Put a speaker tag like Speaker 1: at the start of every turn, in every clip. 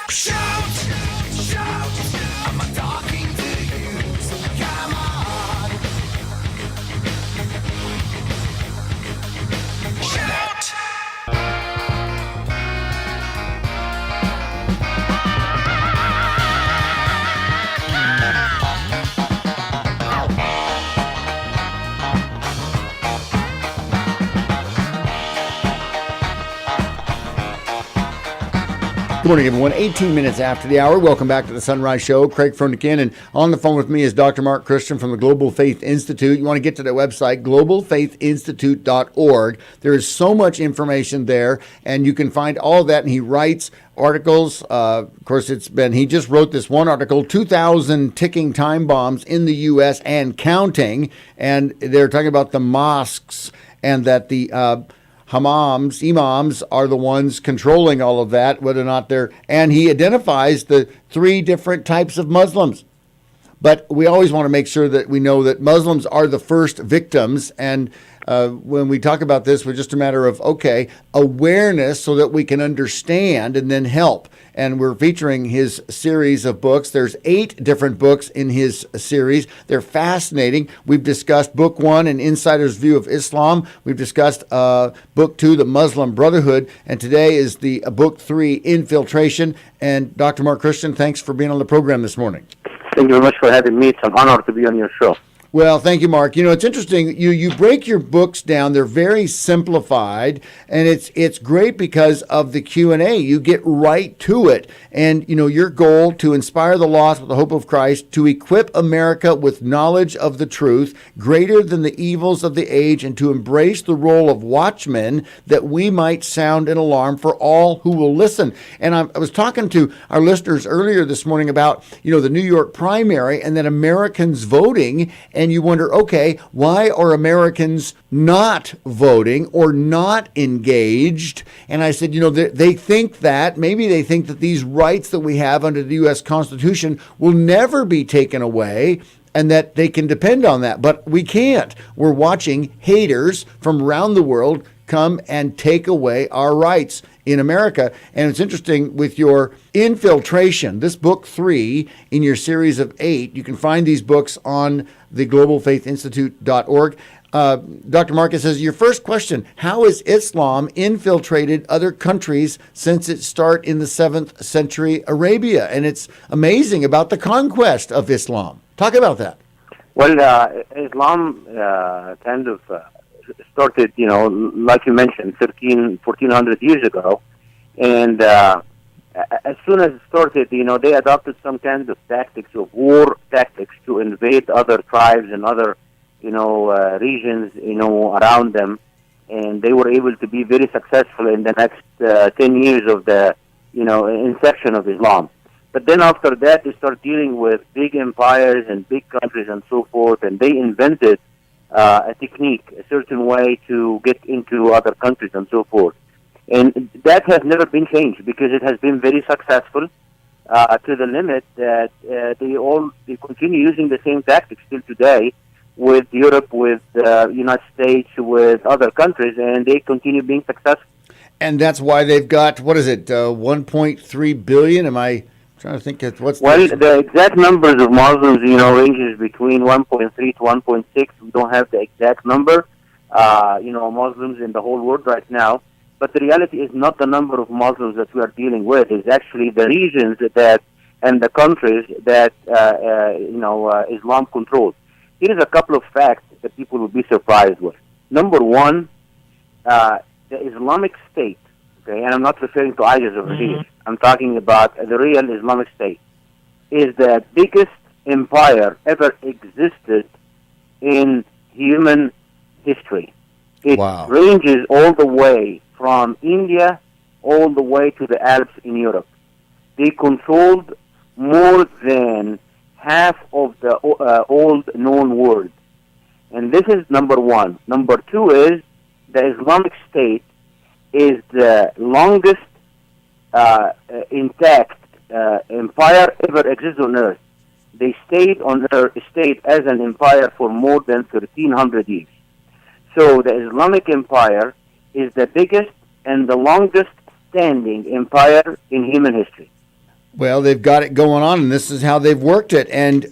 Speaker 1: Shout, shout, I'm talking to you, so come on. Shout.
Speaker 2: Good morning, everyone. 18 minutes after the hour. Welcome back to the Sunrise Show. Craig Frontikin, and on the phone with me is Dr. Mark Christian from the Global Faith Institute. You want to get to their website, globalfaithinstitute.org. There is so much information there, and you can find all of that. And he writes articles. Of course, he just wrote this one article, 2,000 ticking time bombs in the U.S. and counting. And they're talking about the mosques and that the imams are the ones controlling all of that, whether or not they're, and he identifies the three different types of Muslims. But we always want to make sure that we know that Muslims are the first victims. And when we talk about this, we're just a matter of, awareness so that we can understand and then help. And we're featuring his series of books. There's 8 different books in his series. They're fascinating. We've discussed book 1, An Insider's View of Islam. We've discussed book 2, The Muslim Brotherhood. And today is the book 3, Infiltration. And Dr. Mark Christian, thanks for being on the program this morning.
Speaker 3: Thank you very much for having me. It's an honor to be on your show.
Speaker 2: Well, thank you, Mark. You know, it's interesting. You break your books down. They're very simplified, and it's great because of the Q&A. You get right to it. And, your goal to inspire the lost with the hope of Christ, to equip America with knowledge of the truth greater than the evils of the age, and to embrace the role of watchmen that we might sound an alarm for all who will listen. And I was talking to our listeners earlier this morning about, the New York primary and then Americans voting. And you wonder, why are Americans not voting or not engaged? And I said, they think that these rights that we have under the U.S. Constitution will never be taken away and that they can depend on that. But we can't. We're watching haters from around the world come and take away our rights in America. And it's interesting with your Infiltration, this book 3 in your series of 8. You can find these books on the globalfaithinstitute.org. Dr. Marcus says, your first question, how has Islam infiltrated other countries since its start in the 7th century Arabia? And it's amazing about the conquest of Islam. Talk about that.
Speaker 3: Well, Islam kind of started, like you mentioned, 1,400 years ago. And as soon as it started, they adopted some kind of tactics of war tactics to invade other tribes and other, regions, around them. And they were able to be very successful in the next 10 years of the, inception of Islam. But then after that, they started dealing with big empires and big countries and so forth, and they invented a technique, a certain way to get into other countries and so forth. And that has never been changed because it has been very successful to the limit that they continue using the same tactics still today with Europe, with the United States, with other countries, and they continue being successful.
Speaker 2: And that's why they've got, 1.3 billion? Am I trying to think what's
Speaker 3: the exact numbers of Muslims, ranges between 1.3 to 1.6. We don't have the exact number, Muslims in the whole world right now. But the reality is not the number of Muslims that we are dealing with. It's actually the regions and the countries that, Islam controls. Here is a couple of facts that people will be surprised with. Number one, the Islamic State, and I'm not referring to ISIS over here. I'm talking about the real Islamic State, is the biggest empire ever existed in human history. It ranges all the way from India all the way to the Alps in Europe. They controlled more than half of the old known world. And this is number one. Number two is the Islamic State is the longest intact empire ever existed on earth. They stayed as an empire for more than 1,300 years. So the Islamic Empire is the biggest and the longest standing empire in human history.
Speaker 2: Well, they've got it going on, and this is how they've worked it. And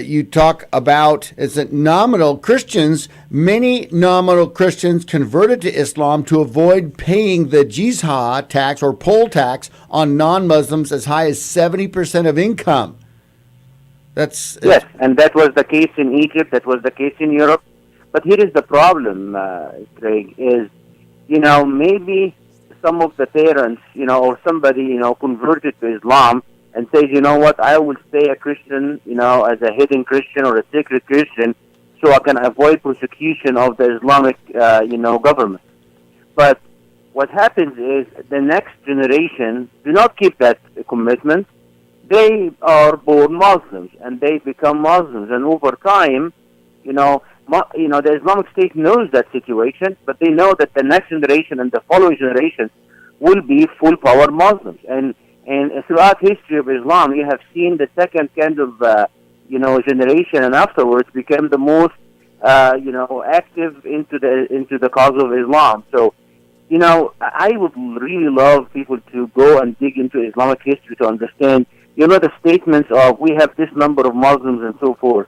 Speaker 2: you talk about, it's a nominal Christians, many nominal Christians converted to Islam to avoid paying the jizya tax or poll tax on non-Muslims as high as 70% of income.
Speaker 3: Yes, and that was the case in Egypt, that was the case in Europe. But here is the problem, Craig, is, maybe some of the parents, or somebody, converted to Islam and says, you know what, I will stay a Christian, as a hidden Christian or a secret Christian so I can avoid persecution of the Islamic, government. But what happens is the next generation do not keep that commitment. They are born Muslims and they become Muslims. And over time, the Islamic State knows that situation, but they know that the next generation and the following generation will be full power Muslims. And throughout history of Islam, you have seen the second kind of, generation and afterwards become the most, active into the cause of Islam. So, I would really love people to go and dig into Islamic history to understand, the statements of we have this number of Muslims and so forth.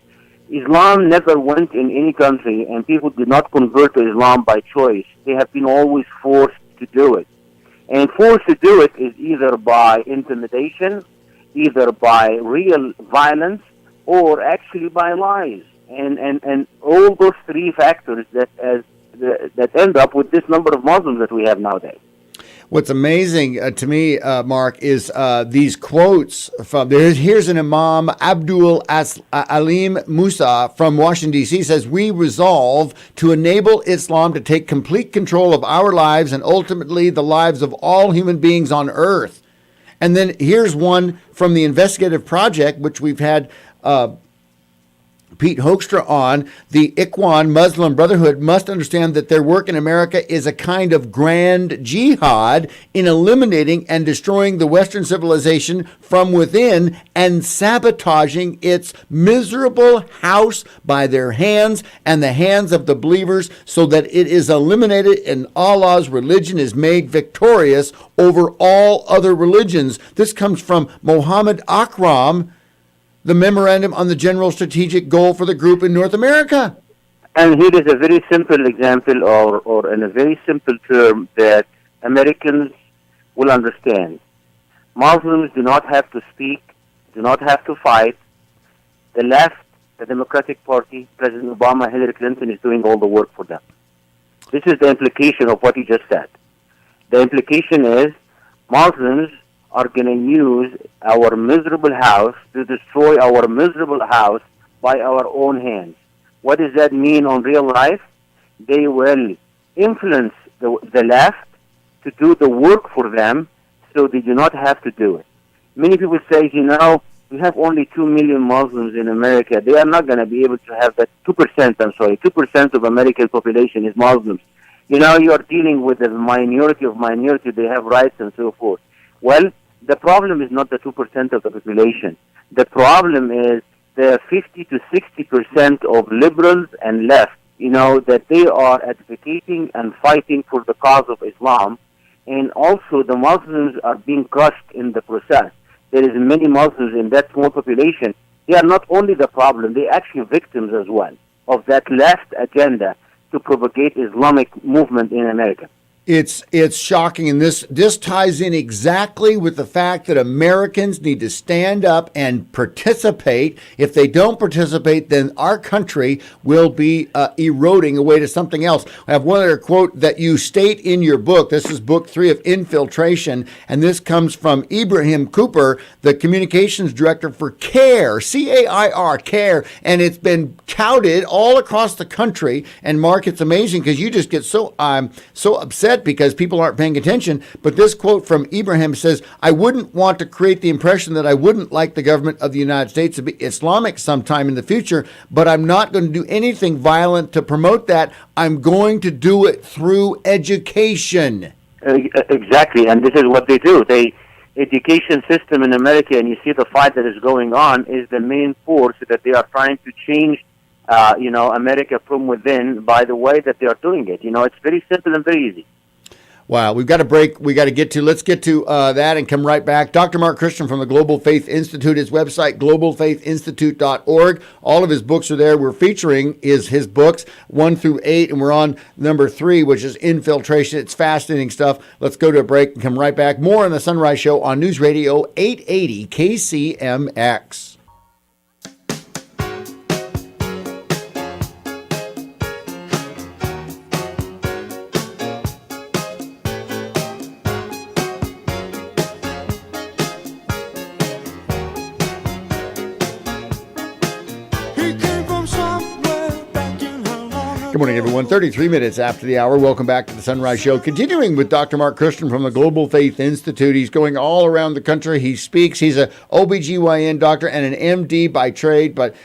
Speaker 3: Islam never went in any country, and people did not convert to Islam by choice. They have been always forced to do it. And forced to do it is either by intimidation, either by real violence, or actually by lies. And all those three factors that end up with this number of Muslims that we have nowadays.
Speaker 2: What's amazing to me, Mark, is these quotes from here's an Imam Abdul Alim Musa from Washington, D.C. says, we resolve to enable Islam to take complete control of our lives and ultimately the lives of all human beings on earth. And then here's one from the Investigative Project, which we've had Pete Hoekstra on. The Ikhwan Muslim Brotherhood must understand that their work in America is a kind of grand jihad in eliminating and destroying the Western civilization from within and sabotaging its miserable house by their hands and the hands of the believers so that it is eliminated and Allah's religion is made victorious over all other religions. This comes from Mohammed Akram, the memorandum on the general strategic goal for the group in North America.
Speaker 3: And here is a very simple example or in a very simple term that Americans will understand. Muslims do not have to speak, do not have to fight. The left, the Democratic Party, President Obama, Hillary Clinton is doing all the work for them. This is the implication of what he just said. The implication is Muslims are going to use our miserable house to destroy our miserable house by our own hands. What does that mean on real life? They will influence the left to do the work for them so they do not have to do it. Many people say, we have only 2 million Muslims in America. They are not going to be able to have that 2% of American population is Muslims. You are dealing with a minority of minority. They have rights and so forth. Well, the problem is not the 2% of the population. The problem is the 50 to 60% of liberals and left, that they are advocating and fighting for the cause of Islam. And also the Muslims are being crushed in the process. There is many Muslims in that small population. They are not only the problem, they are actually victims as well of that left agenda to propagate Islamic movement in America.
Speaker 2: It's shocking, and this ties in exactly with the fact that Americans need to stand up and participate. If they don't participate, then our country will be eroding away to something else. I have one other quote that you state in your book. This is book 3 of Infiltration, and this comes from Ibrahim Cooper, the communications director for CARE, C-A-I-R, CARE, and it's been touted all across the country. And Mark, it's amazing because you just get so upset because people aren't paying attention. But this quote from Ibrahim says, I wouldn't want to create the impression that I wouldn't like the government of the United States to be Islamic sometime in the future, but I'm not going to do anything violent to promote that. I'm going to do it through education.
Speaker 3: Exactly, and this is what they do. Education system in America, and you see the fight that is going on, is the main force that they are trying to change America from within by the way that they are doing it. It's very simple and very easy.
Speaker 2: Wow, we've got a break. Let's get to that and come right back. Dr. Mark Christian from the Global Faith Institute, his website, globalfaithinstitute.org. All of his books are there. We're featuring his books 1 through 8, and we're on number 3, which is Infiltration. It's fascinating stuff. Let's go to a break and come right back. More on the Sunrise Show on News Radio 880 KCMX. Good morning, everyone. 33 minutes after the hour. Welcome back to the Sunrise Show. Continuing with Dr. Mark Christian from the Global Faith Institute. He's going all around the country. He speaks. He's an OBGYN doctor and an MD by trade, but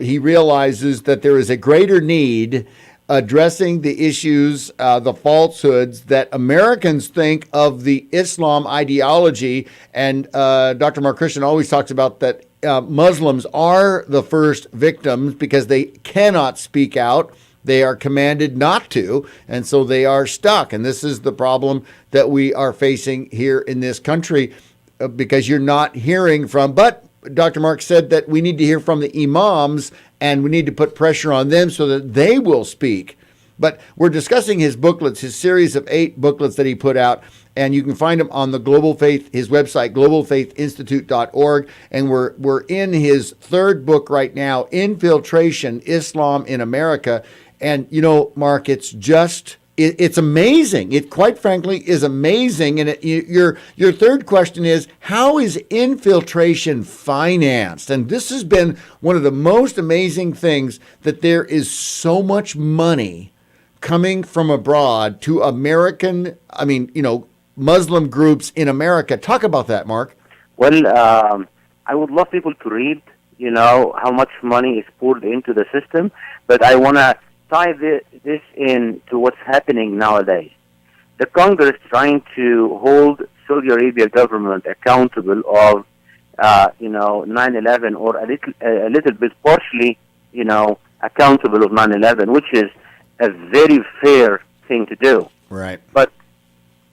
Speaker 2: he realizes that there is a greater need addressing the issues, the falsehoods that Americans think of the Islam ideology. And Dr. Mark Christian always talks about that Muslims are the first victims because they cannot speak out. They are commanded not to, and so they are stuck. And this is the problem that we are facing here in this country because you're not hearing from. But Dr. Mark said that we need to hear from the imams and we need to put pressure on them so that they will speak. But we're discussing his booklets, his series of 8 booklets that he put out, and you can find them on the Global Faith, his website, globalfaithinstitute.org. And we're in his 3rd book right now, Infiltration, Islam in America. And, you know, Mark, it's amazing. It, quite frankly, is amazing. And your 3rd question is, how is infiltration financed? And this has been one of the most amazing things, that there is so much money coming from abroad to Muslim groups in America. Talk about that, Mark.
Speaker 3: Well, I would love people to read, how much money is poured into the system, but I want to tie this in to what's happening nowadays. The Congress trying to hold Saudi Arabia government accountable of 9/11, or a little bit partially accountable of 9/11, which is a very fair thing to do.
Speaker 2: Right.
Speaker 3: But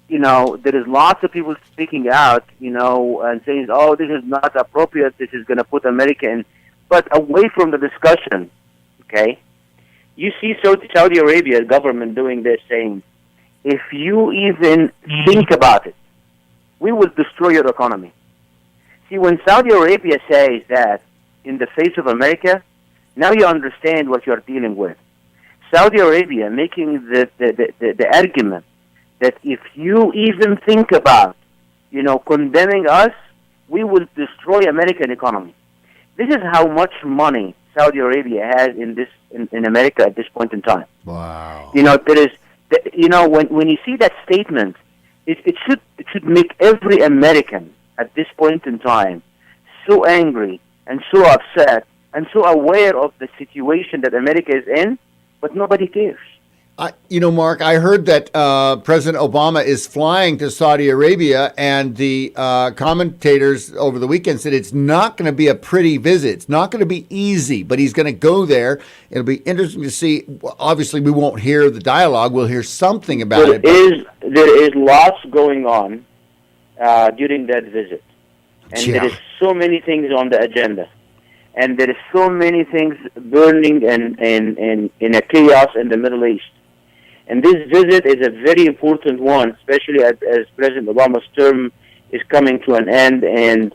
Speaker 3: there is lots of people speaking out, and saying, "Oh, this is not appropriate. This is going to put America in." But away from the discussion, okay. You see Saudi Arabia government doing this, saying, if you even think about it, we will destroy your economy. See, when Saudi Arabia says that in the face of America, now you understand what you're dealing with. Saudi Arabia making the argument that if you even think about, condemning us, we will destroy American economy. This is how much money Saudi Arabia has in America at this point in time.
Speaker 2: Wow.
Speaker 3: There is, when you see that statement, it should make every American at this point in time so angry and so upset and so aware of the situation that America is in, but nobody cares.
Speaker 2: Mark, I heard that President Obama is flying to Saudi Arabia, and the commentators over the weekend said it's not going to be a pretty visit. It's not going to be easy, but he's going to go there. It'll be interesting to see. Obviously, we won't hear the dialogue. We'll hear something about it.
Speaker 3: There is lots going on during that visit, and there is so many things on the agenda. And there is so many things burning and in a chaos in the Middle East. And this visit is a very important one, especially as President Obama's term is coming to an end and,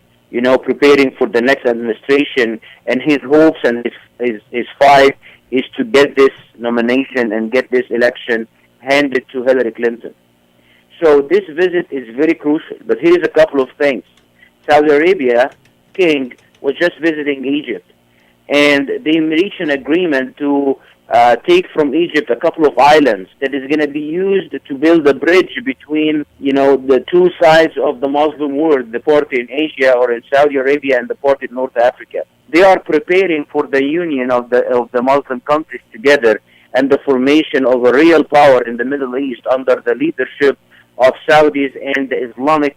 Speaker 3: preparing for the next administration. And his hopes and his fight is to get this nomination and get this election handed to Hillary Clinton. So this visit is very crucial. But here's a couple of things. Saudi Arabia king was just visiting Egypt, and they reached an agreement to take from Egypt a couple of islands that is going to be used to build a bridge between, the two sides of the Muslim world, the part in Asia or in Saudi Arabia and the part in North Africa. They are preparing for the union of the Muslim countries together and the formation of a real power in the Middle East under the leadership of Saudis and the Islamic,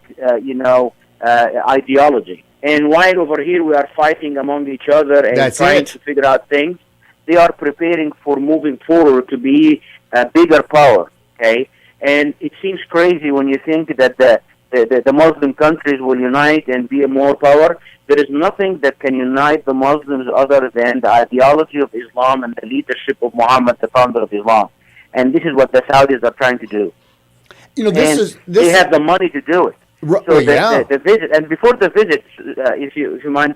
Speaker 3: ideology. And while over here we are fighting among each other and trying to figure out things, they are preparing for moving forward to be a bigger power, okay? And it seems crazy when you think that the Muslim countries will unite and be a more power. There is nothing that can unite the Muslims other than the ideology of Islam and the leadership of Muhammad, the founder of Islam. And this is what the Saudis are trying to do.
Speaker 2: You know,
Speaker 3: They have the money to do it. So the visit, and before the visit, if you mind,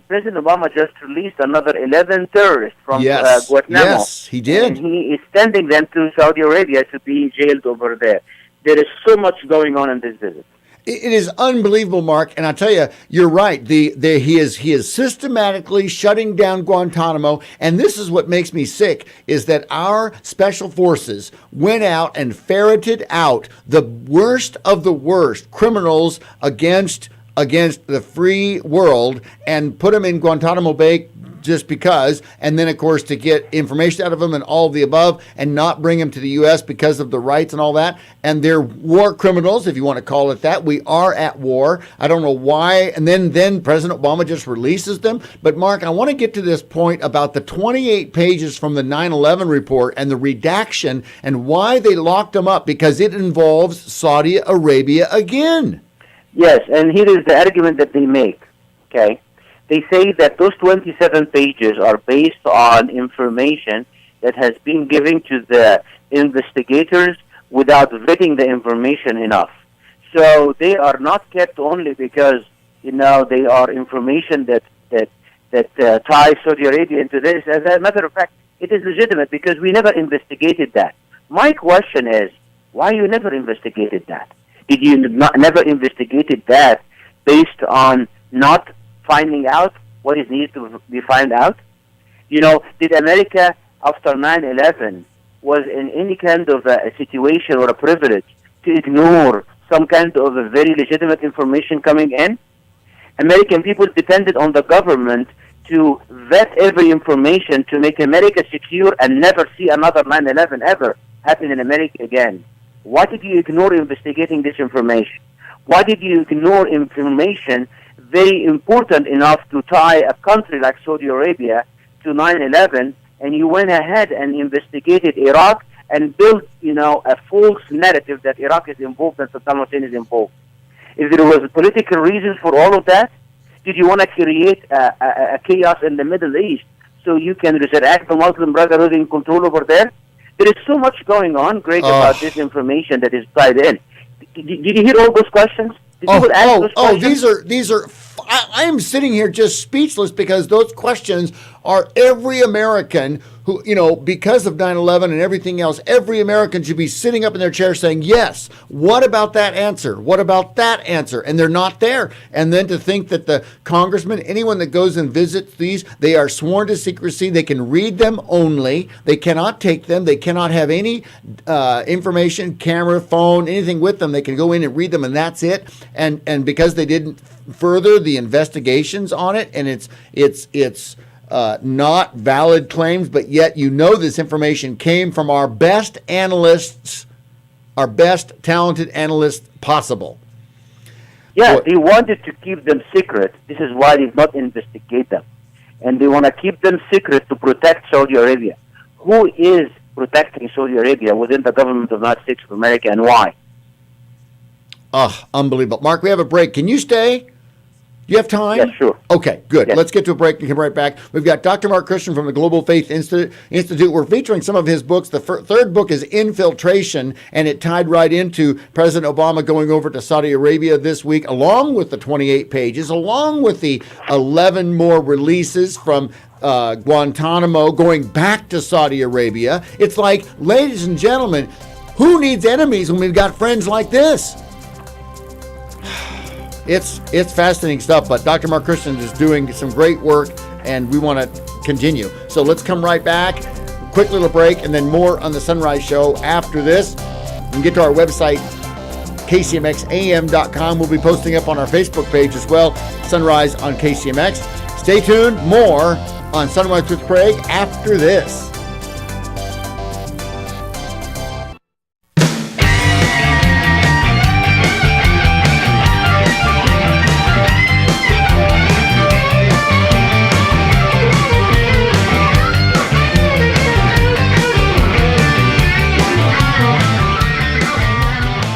Speaker 3: President Obama just released another 11 terrorists from Guantanamo.
Speaker 2: Yes, he did.
Speaker 3: And he is sending them to Saudi Arabia to be jailed over there. There is so much going on in this visit.
Speaker 2: It is unbelievable, Mark, and I tell you, you're right. He is systematically shutting down Guantanamo, and this is what makes me sick: is that our special forces went out and ferreted out the worst of the worst criminals against the free world and put them in Guantanamo Bay just because, and then, of course, to get information out of them and all of the above and not bring them to the U.S. because of the rights and all that. And they're war criminals, if you want to call it that. We are at war. I don't know why. And then President Obama just releases them. But, Mark, I want to get to this point about the 28 pages from the 9/11 report and the redaction and why they locked them up, because it involves Saudi Arabia again.
Speaker 3: Yes, and here is the argument that they make, okay? They say that those 27 pages are based on information that has been given to the investigators without vetting the information enough. So they are not kept only because, they are information that ties Saudi Arabia into this. As a matter of fact, it is legitimate because we never investigated that. My question is, why you never investigated that? Did you never investigated that based on not finding out what is needed to be found out? Did America, after 9/11, was in any kind of a situation or a privilege to ignore some kind of a very legitimate information coming in? American people depended on the government to vet every information to make America secure and never see another 9/11 ever happen in America again. Why did you ignore investigating this information? Why did you ignore information very important enough to tie a country like Saudi Arabia to 9/11, and you went ahead and investigated Iraq and built, a false narrative that Iraq is involved and Saddam Hussein is involved? If there was political reasons for all of that, did you want to create a chaos in the Middle East so you can resurrect the Muslim Brotherhood in control over there? There is so much going on, Greg, about this information that is tied in. Did you hear all those questions?
Speaker 2: These are. I am sitting here just speechless because those questions are every American who, because of 9/11 and everything else, every American should be sitting up in their chair saying, yes, what about that answer? What about that answer? And they're not there. And then to think that the congressman, anyone that goes and visits these, they are sworn to secrecy. They can read them only. They cannot take them. They cannot have any information, camera, phone, anything with them. They can go in and read them, and that's it. And because they didn't further the investigations on it, and it's not valid claims, but yet this information came from our best analysts, our best talented analysts possible.
Speaker 3: Yeah, they wanted to keep them secret. This is why they did not investigate them. And they want to keep them secret to protect Saudi Arabia. Who is protecting Saudi Arabia within the government of the United States of America, and why?
Speaker 2: Unbelievable. Mark, we have a break. Can you stay? Do you have time?
Speaker 3: Yes, sure.
Speaker 2: Okay, good.
Speaker 3: Yes.
Speaker 2: Let's get to a break and come right back. We've got Dr. Mark Christian from the Global Faith Institute. We're featuring some of his books. The third book is Infiltration, and it tied right into President Obama going over to Saudi Arabia this week, along with the 28 pages, along with the 11 more releases from Guantanamo going back to Saudi Arabia. It's like, ladies and gentlemen, who needs enemies when we've got friends like this? It's fascinating stuff, but Dr. Mark Christian is doing some great work, and we want to continue. So let's come right back, quick little break, and then more on the Sunrise Show after this. You can get to our website, kcmxam.com. We'll be posting up on our Facebook page as well, Sunrise on KCMX. Stay tuned, more on Sunrise with Craig after this.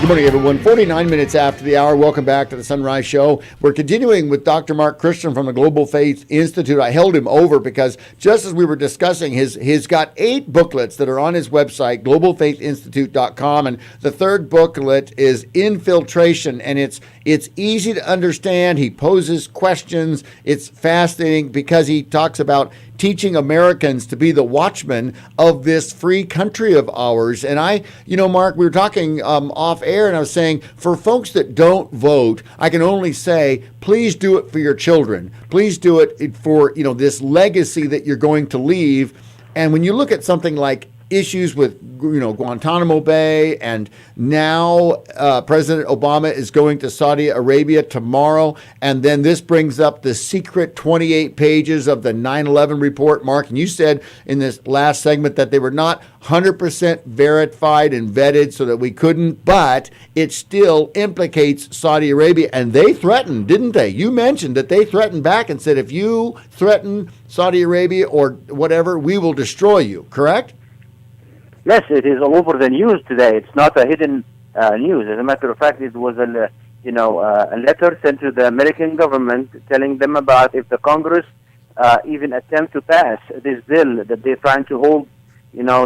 Speaker 2: Good morning, everyone. 49 minutes after the hour. Welcome back to the Sunrise Show. We're continuing with Dr. Mark Christian from the Global Faith Institute. I held him over because just as we were discussing, he's got 8 booklets that are on his website, globalfaithinstitute.com. And the third booklet is Infiltration, and it's easy to understand. He poses questions. It's fascinating because he talks about teaching Americans to be the watchmen of this free country of ours. And Mark, we were talking off air, and I was saying, for folks that don't vote, I can only say, please do it for your children. Please do it for, this legacy that you're going to leave. And when you look at something like issues with, Guantanamo Bay, and now President Obama is going to Saudi Arabia tomorrow, and then this brings up the secret 28 pages of the 9/11 report, Mark, and you said in this last segment that they were not 100% verified and vetted so that we couldn't, but it still implicates Saudi Arabia, and they threatened, didn't they? You mentioned that they threatened back and said, if you threaten Saudi Arabia or whatever, we will destroy you, correct?
Speaker 3: Yes, it is all over the news today. It's not a hidden news. As a matter of fact, it was a letter sent to the American government telling them about if the Congress even attempt to pass this bill that they're trying to hold,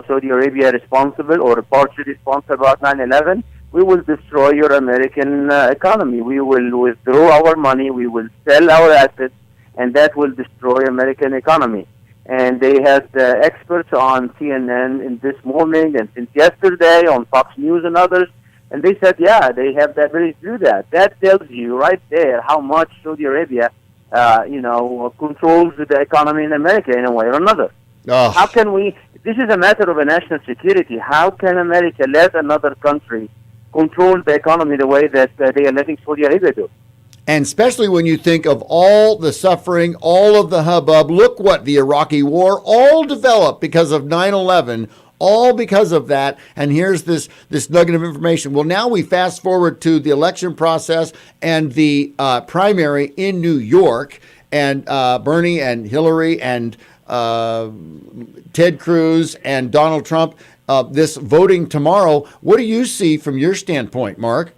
Speaker 3: Saudi Arabia responsible or partially responsible about 9/11, we will destroy your American economy. We will withdraw our money. We will sell our assets, and that will destroy American economy. And they had experts on CNN in this morning and since yesterday on Fox News and others, and they said, yeah, they have the ability to do that. That tells you right there how much Saudi Arabia, controls the economy in America in a way or another.
Speaker 2: Oh.
Speaker 3: How can we? This is a matter of a national security. How can America let another country control the economy the way that they are letting Saudi Arabia do?
Speaker 2: And especially when you think of all the suffering, all of the hubbub, look what the Iraqi war all developed because of 9/11, all because of that. And here's this nugget of information. Well, now we fast forward to the election process and the primary in New York, and Bernie and Hillary and Ted Cruz and Donald Trump, this voting tomorrow. What do you see from your standpoint, Mark?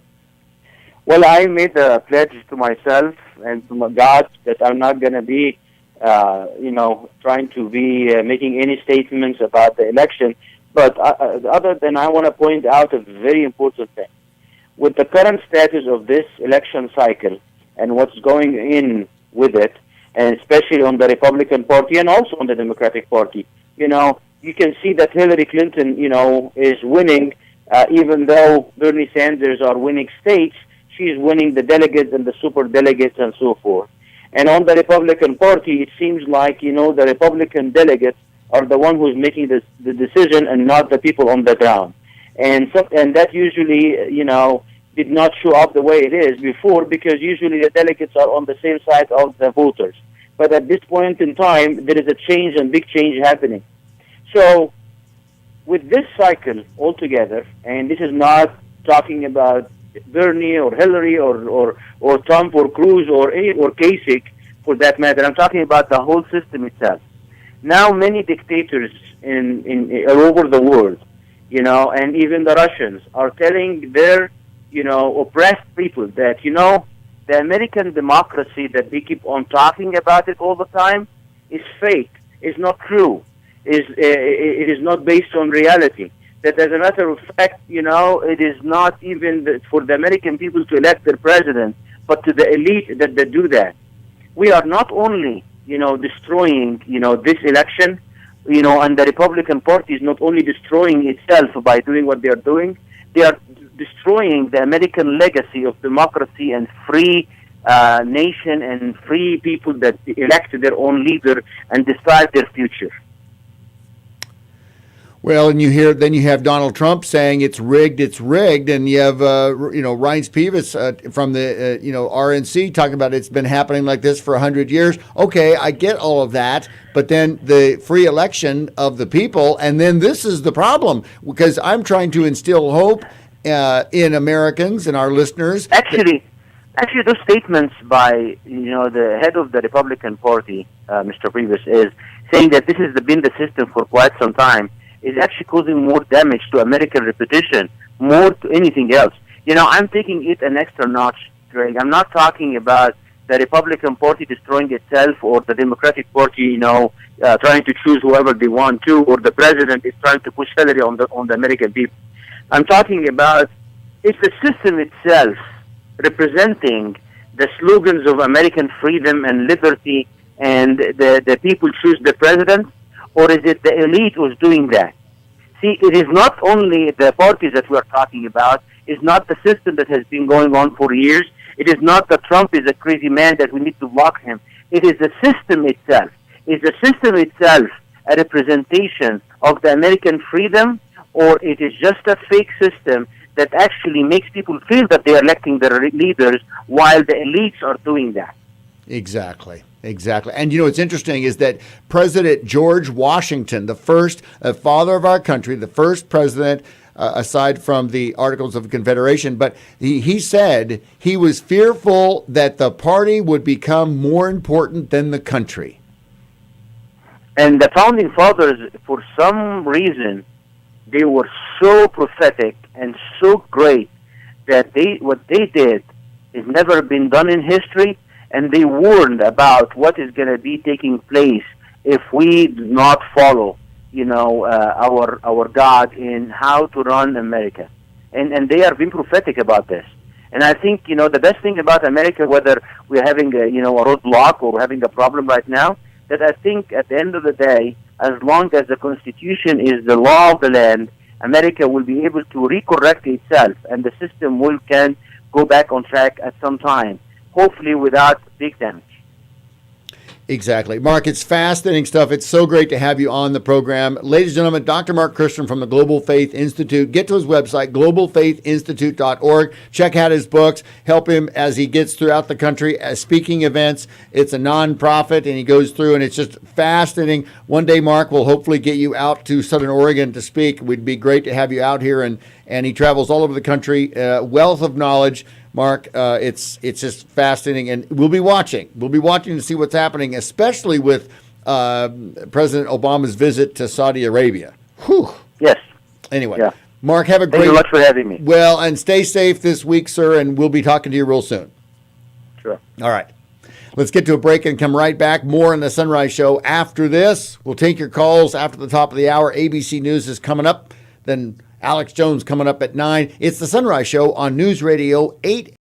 Speaker 3: Well, I made a pledge to myself and to my God that I'm not going to be, trying to be making any statements about the election. But other than I want to point out a very important thing. With the current status of this election cycle and what's going in with it, and especially on the Republican Party and also on the Democratic Party, you can see that Hillary Clinton, is winning, even though Bernie Sanders are winning states. She's winning the delegates and the super delegates and so forth. And on the Republican Party, it seems like, the Republican delegates are the one who's making the decision and not the people on the ground. And that usually, did not show up the way it is before, because usually the delegates are on the same side of the voters. But at this point in time, there is a change and big change happening. So with this cycle altogether, and this is not talking about Bernie or Hillary or Trump or Cruz or Kasich for that matter. I'm talking about the whole system itself. Now many dictators in all over the world, and even the Russians are telling their, oppressed people that, the American democracy that we keep on talking about it all the time is fake, is not true, it is not based on reality. That as a matter of fact, it is not even for the American people to elect their president, but to the elite that they do that. We are not only, destroying, this election, and the Republican Party is not only destroying itself by doing what they are doing, they are destroying the American legacy of democracy and free nation and free people that elect their own leader and decide their future.
Speaker 2: Well, and you have Donald Trump saying it's rigged, and you have Reince Priebus from the RNC talking about it's been happening like this for 100 years. Okay, I get all of that, but then the free election of the people, and then this is the problem, because I'm trying to instill hope in Americans and our listeners.
Speaker 3: Actually, those statements by the head of the Republican Party, Mr. Priebus, is saying that this has been the system for quite some time, is actually causing more damage to American reputation, more to anything else. I'm taking it an extra notch, Greg. I'm not talking about the Republican Party destroying itself, or the Democratic Party, trying to choose whoever they want to, or the president is trying to push Hillary on the American people. I'm talking about it's the system itself representing the slogans of American freedom and liberty, and the people choose the president, or is it the elite who's doing that? See, it is not only the parties that we're talking about. It's not the system that has been going on for years. It is not that Trump is a crazy man that we need to block him. It is the system itself. Is the system itself a representation of the American freedom, or it is just a fake system that actually makes people feel that they are electing their leaders while the elites are doing that?
Speaker 2: Exactly. And what's interesting is that President George Washington, the first father of our country, the first president, aside from the Articles of Confederation, but he said he was fearful that the party would become more important than the country.
Speaker 3: And the founding fathers, for some reason, they were so prophetic and so great that what they did has never been done in history, and they warned about what is going to be taking place if we do not follow, our God in how to run America. And they are being prophetic about this. And I think, the best thing about America, whether we're having a roadblock or having a problem right now, that I think at the end of the day, as long as the Constitution is the law of the land, America will be able to recorrect itself, and the system can go back on track at some time, hopefully without big damage.
Speaker 2: Exactly. Mark, it's fascinating stuff. It's so great to have you on the program. Ladies and gentlemen, Dr. Mark Christian from the Global Faith Institute. Get to his website, globalfaithinstitute.org. Check out his books. Help him as he gets throughout the country as speaking events. It's a nonprofit, and he goes through, and it's just fascinating. One day, Mark, we'll hopefully get you out to Southern Oregon to speak. It would be great to have you out here, and he travels all over the country. Wealth of knowledge. Mark, it's just fascinating, and we'll be watching. We'll be watching to see what's happening, especially with President Obama's visit to Saudi Arabia. Whew.
Speaker 3: Yes.
Speaker 2: Anyway,
Speaker 3: yeah.
Speaker 2: Mark, have a great...
Speaker 3: Thank you much for having me.
Speaker 2: Well, and stay safe this week, sir, and we'll be talking to you real soon.
Speaker 3: Sure.
Speaker 2: All right. Let's get to a break and come right back. More on the Sunrise Show after this. We'll take your calls after the top of the hour. ABC News is coming up. Then Alex Jones coming up at 9. It's the Sunrise Show on News Radio 8.